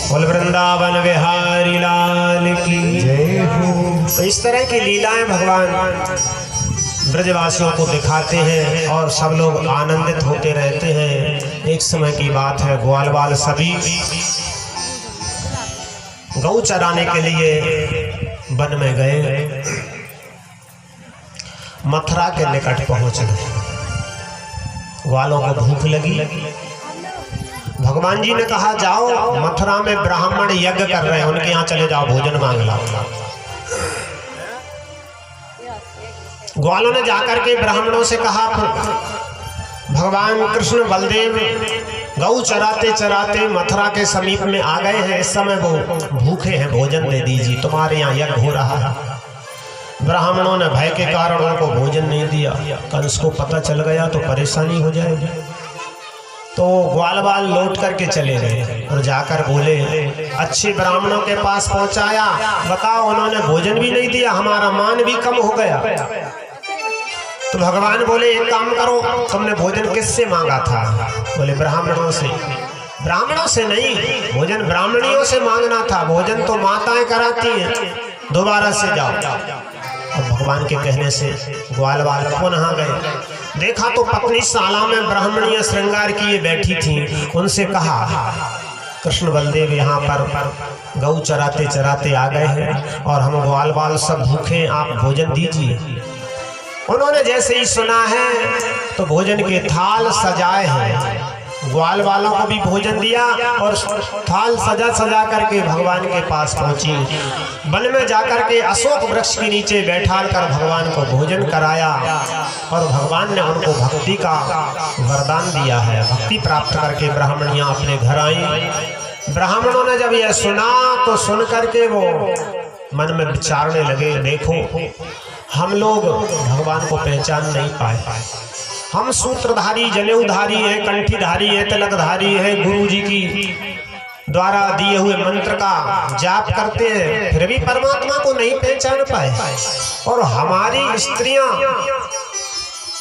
बोल वृंदावन बिहारी लाल की जय हो। तो इस तरह की लीलाएं भगवान ब्रजवासियों को दिखाते हैं और सब लोग आनंदित होते रहते हैं। एक समय की बात है, ग्वाल बाल सभी गौ चराने के लिए वन में गए। मथुरा के निकट पहुंच गए। ग्वालों को भूख लगी। भगवान जी ने कहा जाओ, मथुरा में ब्राह्मण यज्ञ कर रहे हैं, उनके यहाँ चले जाओ, भोजन मांग लाओ। ग्वालों ने जाकर के ब्राह्मणों से कहा, भगवान कृष्ण बलदेव गौ चराते चराते मथुरा के समीप में आ गए हैं, इस समय वो भूखे हैं, भोजन दे दीजिए, तुम्हारे यहाँ यज्ञ हो रहा है। ब्राह्मणों ने भय के कारण उनको भोजन नहीं दिया। कंस को पता चल गया तो परेशानी हो जाएगी। तो ग्वाल बाल लौट करके चले गए और जाकर बोले, अच्छे ब्राह्मणों के पास पहुंचाया, बताओ उन्होंने भोजन भी नहीं दिया, हमारा मान भी कम हो गया। तो भगवान बोले, एक काम करो, तुमने भोजन किससे मांगा था? बोले ब्राह्मणों से। ब्राह्मणों से नहीं, भोजन ब्राह्मणियों से मांगना था, भोजन तो माताएं कराती हैं, दोबारा से जाओ। और भगवान के कहने से ग्वाल बाल पुनः गए। देखा तो पत्नी शाला में ब्राह्मणियां श्रृंगार किए बैठी थीं। उनसे कहा, कृष्ण बलदेव यहाँ पर गौ चराते चराते आ गए हैं और हम ग्वाल बाल सब भूखे, आप भोजन दीजिए। उन्होंने जैसे ही सुना है तो भोजन के थाल सजाए हैं, ग्वाल वालों को भी भोजन दिया और थाल सजा सजा करके भगवान के पास पहुंची। वन में जाकर के अशोक वृक्ष के नीचे बैठा कर भगवान को भोजन कराया और भगवान ने उनको भक्ति का वरदान दिया है। भक्ति प्राप्त करके ब्राह्मणियां अपने घर आई। ब्राह्मणों ने जब यह सुना तो सुन करके वो मन में विचारने लगे, देखो हम लोग भगवान को पहचान नहीं पाए, हम सूत्रधारी, जनेऊधारी है, कंठीधारी है, तिलकधारी है, गुरु जी की द्वारा दिए हुए मंत्र का जाप करते हैं, फिर भी परमात्मा को नहीं पहचान पाए। और हमारी स्त्रियां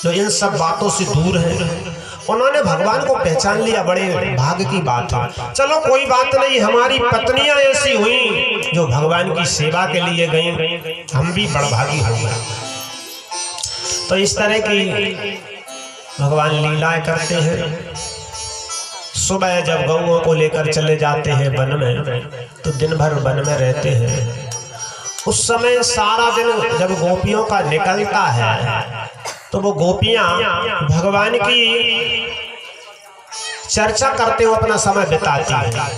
जो इन सब बातों से दूर हैं, उन्होंने भगवान को पहचान लिया, बड़े भाग्य की बात है। चलो कोई बात नहीं, हमारी पत्नियां ऐसी हुई जो भगवान की सेवा के लिए गई, हम भी बड़भागी हो गए। तो इस तरह की भगवान लीलाएं करते हैं। सुबह जब गौओं को लेकर चले जाते हैं वन में, तो दिन भर वन में रहते हैं। उस समय सारा दिन जब गोपियों का निकलता है तो वो गोपियां भगवान की चर्चा करते हुए अपना समय बिताती हैं।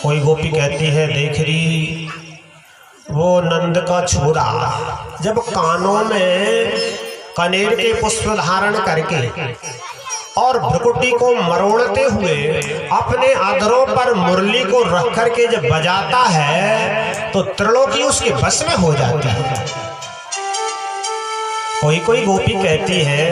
कोई गोपी कहती है, देख रही वो नंद का छोरा जब कानों में कनेर के पुष्प धारण करके और भ्रुकुटी को मरोड़ते हुए अपने अधरों पर मुरली को रख करके जब बजाता है तो त्रिलोकी उसके बस में हो जाती है। कोई कोई गोपी कहती है